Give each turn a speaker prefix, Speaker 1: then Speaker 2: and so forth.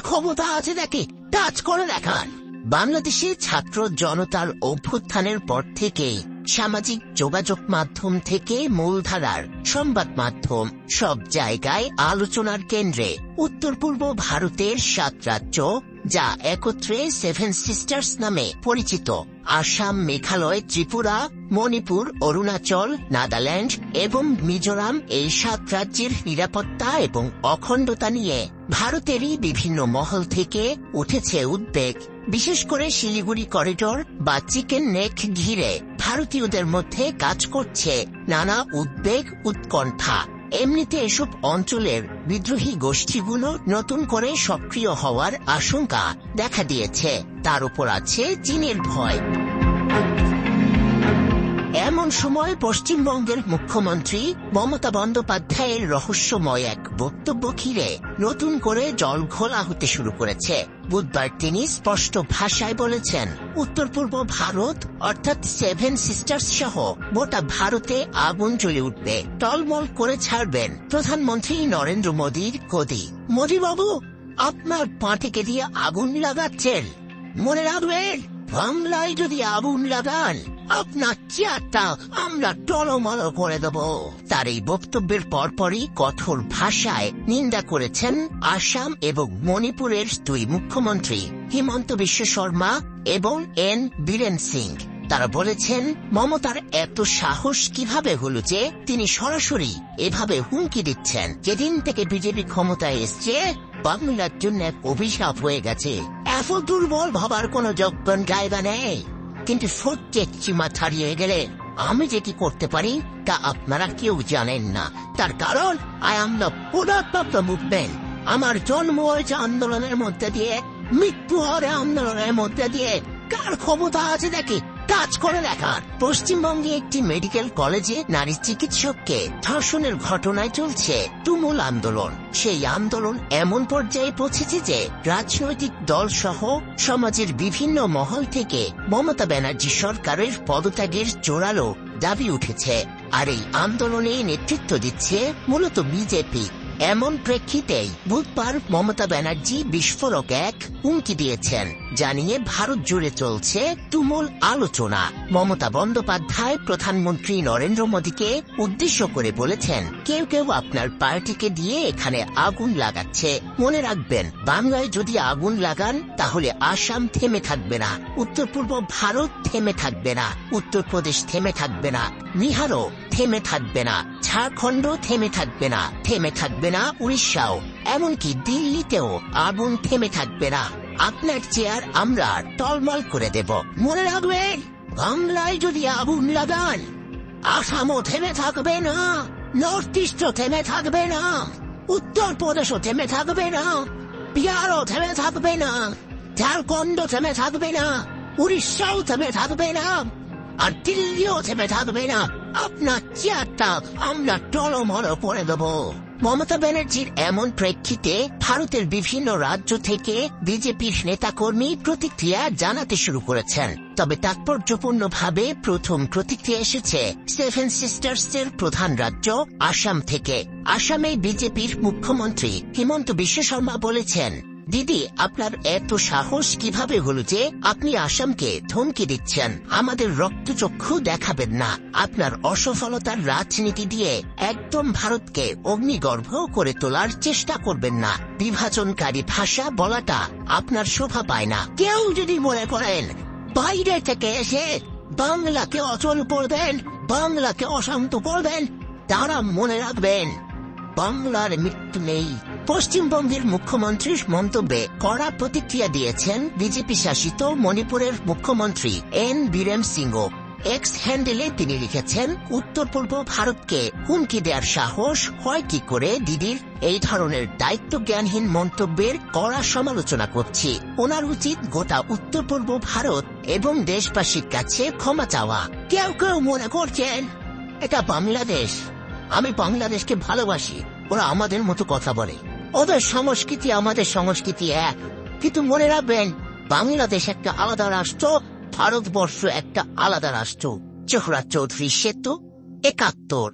Speaker 1: ক্ষমতা আছে নাকি টাচ করে দেখান। বাংলাদেশে ছাত্র জনতার অভ্যুত্থানের পর থেকে সামাজিক যোগাযোগ মাধ্যম থেকে মূলধারার সংবাদ মাধ্যম সব জায়গায় আলোচনার কেন্দ্রে উত্তর পূর্ব ভারতের 7 রাজ্য, যা একত্রে 7 সিস্টার্স নামে পরিচিত, আসাম, মেঘালয়, ত্রিপুরা, মণিপুর, অরুণাচল, নাগাল্যান্ড এবং মিজোরাম, এই 7 রাজ্যের নিরাপত্তা এবং অখণ্ডতা নিয়ে ভারতেরই বিভিন্ন মহল থেকে উঠেছে উদ্বেগ। বিশেষ করে শিলিগুড়ি করিডোর বা চিকেন নেক ঘিরে ভারতীয়দের মধ্যে কাজ করছে নানা উদ্বেগ, উৎকণ্ঠা। এমনিতে এসব অঞ্চলের বিদ্রোহী গোষ্ঠীগুলো নতুন করে সক্রিয় হওয়ার আশঙ্কা দেখা দিয়েছে, তার উপর আছে চীনের ভয়। এমন সময় পশ্চিমবঙ্গের মুখ্যমন্ত্রী মমতা বন্দ্যোপাধ্যায়ের রহস্যময় এক বক্তব্য ঘিরে নতুন করে জল ঘোলা হতে শুরু করেছে। বুধবার তিনি স্পষ্ট ভাষায় বলেছেন, উত্তর পূর্ব ভারত অর্থাৎ 7 সিস্টার্স সহ গোটা ভারতে আগুন জ্বলে উঠবে, টলমল করে ছাড়বেন প্রধানমন্ত্রী নরেন্দ্র মোদীর গদি। মোদী বাবু, আপনার পাটিকে দিয়ে আগুন লাগাচ্ছেন, মনে রাখবেন বাংলায় যদি আগুন লাগান আপনার চেয়ারটা আমরা টলমল করে দেব। তার এই বক্তব্যের পরপরই কঠোর ভাষায় নিন্দা করেছেন আসাম এবং মণিপুরের 2 মুখ্যমন্ত্রী হিমন্ত বিশ্ব শর্মা এবং এন বীরেন সিং। তারা বলেছেন, মমতার এত সাহস কিভাবে হলো যে তিনি সরাসরি এভাবে হুমকি দিচ্ছেন। যেদিন থেকে বিজেপি ক্ষমতায় এসছে বাংলার জন্য এক অভিশাপ হয়ে গেছে। এত দুর্বল ভাবার কোনো যোগ্যন জায়গা নেই, কিন্তু সত্যের সীমা ছাড়িয়ে গেলে আমি যে কি করতে পারি তা আপনারা কেউ জানেন না। তার কারণ I am the product of the movement. আমার জন্ম হয়েছে আন্দোলনের মধ্যে দিয়ে, মৃত্যু হয় আন্দোলনের মধ্যে দিয়ে। কার ক্ষমতা আছে দেখি কাজ করে দেখান। পশ্চিমবঙ্গে একটি মেডিকেল কলেজে নারী চিকিৎসককে ধর্ষণের ঘটনায় চলছে তুমুল আন্দোলন। সেই আন্দোলন এমন পর্যায়ে পৌঁছেছে যে রাজনৈতিক দল সহ সমাজের বিভিন্ন মহল থেকে মমতা ব্যানার্জি সরকারের পদত্যাগের জোরালো দাবি উঠেছে। আর এই আন্দোলনে নেতৃত্ব দিচ্ছে মূলত বিজেপি। এমন প্রেক্ষিতেই বুধবার মমতা ব্যানার্জি বিস্ফোরক এক হুমকি দিয়েছেন, জানিয়ে ভারত জুড়ে চলছে তুমুল আলোচনা। মমতা বন্দ্যোপাধ্যায় প্রধানমন্ত্রী নরেন্দ্র মোদীকে উদ্দেশ্য করে বলেছেন, কেউ কেউ আপনার পার্টিকে দিয়ে এখানে আগুন লাগাচ্ছে। মনে রাখবেন, বাংলায় যদি আগুন লাগান তাহলে আসাম থেমে থাকবে না, উত্তর পূর্ব ভারত থেমে থাকবে না, উত্তরপ্রদেশ থেমে থাকবে না, বিহারও থেমে থাকবে না, ঝাড়খণ্ড থেমে থাকবে না, থেমে থাকবে না উড়িষ্যাও, এমনকি দিল্লিতেও আগুন থেমে থাকবে না। আপনার চেয়ার আমরা টলমল করে দেব। মনে রাখবেন, বাংলায় যদি আগুন লাগান আসামও থেমে থাকবে না, নর্থ ইস্টও থেমে থাকবে না, উত্তরপ্রদেশও থেমে থাকবে না, বিহারও থেমে থাকবে না, ঝাড়খণ্ড থেমে থাকবে না, উড়িষ্যাও থেমে থাকবে না, আর দিল্লিও থেমে থাকবে না। আপনার চেয়ারটা আমরা টলমল করে দেব। মমতা ব্যানার্জির এমন প্রেক্ষিতে ভারতের বিভিন্ন রাজ্য থেকে বিজেপির নেতাকর্মী প্রতিক্রিয়া জানাতে শুরু করেছেন। তবে তাৎপর্যপূর্ণভাবে প্রথম প্রতিক্রিয়া এসেছে 7 সিস্টার্সের প্রধান রাজ্য আসাম থেকে। আসামে বিজেপির মুখ্যমন্ত্রী হিমন্ত বিশ্ব শর্মা বলেছেন, দিদি, আপনার এত সাহস কিভাবে হলো যে আপনি আসামকে ধমকি দিচ্ছেন? আমাদের রক্তচক্ষু দেখাবেন না। আপনার অসফলতার রাজনীতি দিয়ে একদম ভারতকে অগ্নিগর্ভ করে তোলার চেষ্টা করবেন না। বিভাজনকারী ভাষা বলাটা আপনার শোভা পায় না। কেউ যদি মনে করেন বাইরে থেকে এসে বাংলাকে অচল করবেন, বাংলাকে অশান্ত করবেন, তারা মনে রাখবেন বাংলার মৃত্যু নেই। পশ্চিমবঙ্গের মুখ্যমন্ত্রীর মন্তব্যে কড়া প্রতিক্রিয়া দিয়েছেন বিজেপি শাসিত মণিপুরের মুখ্যমন্ত্রী এন বীরেন সিংও। এক্স হ্যান্ডেলে তিনি লিখেছেন, উত্তর পূর্ব ভারতকে হুমকি দেওয়ার সাহস হয় কি করে দিদির? এই ধরনের দায়িত্ব জ্ঞানহীন মন্তব্যের কড়া সমালোচনা করছি। ওনার উচিত গোটা উত্তর পূর্ব ভারত এবং দেশবাসীর কাছে ক্ষমা চাওয়া। কেউ কেউ মনে করছেন এটা বাংলাদেশ, আমি বাংলাদেশকে ভালোবাসি, ওরা আমাদের মতো কথা বলে, ওদের সংস্কৃতি আমাদের সংস্কৃতি এক। কিন্তু মনে রাখবেন, বাংলাদেশ একটা আলাদা রাষ্ট্র, ভারতবর্ষ একটা আলাদা রাষ্ট্র। জোহরা চৌধুরী সেতু, ৭১।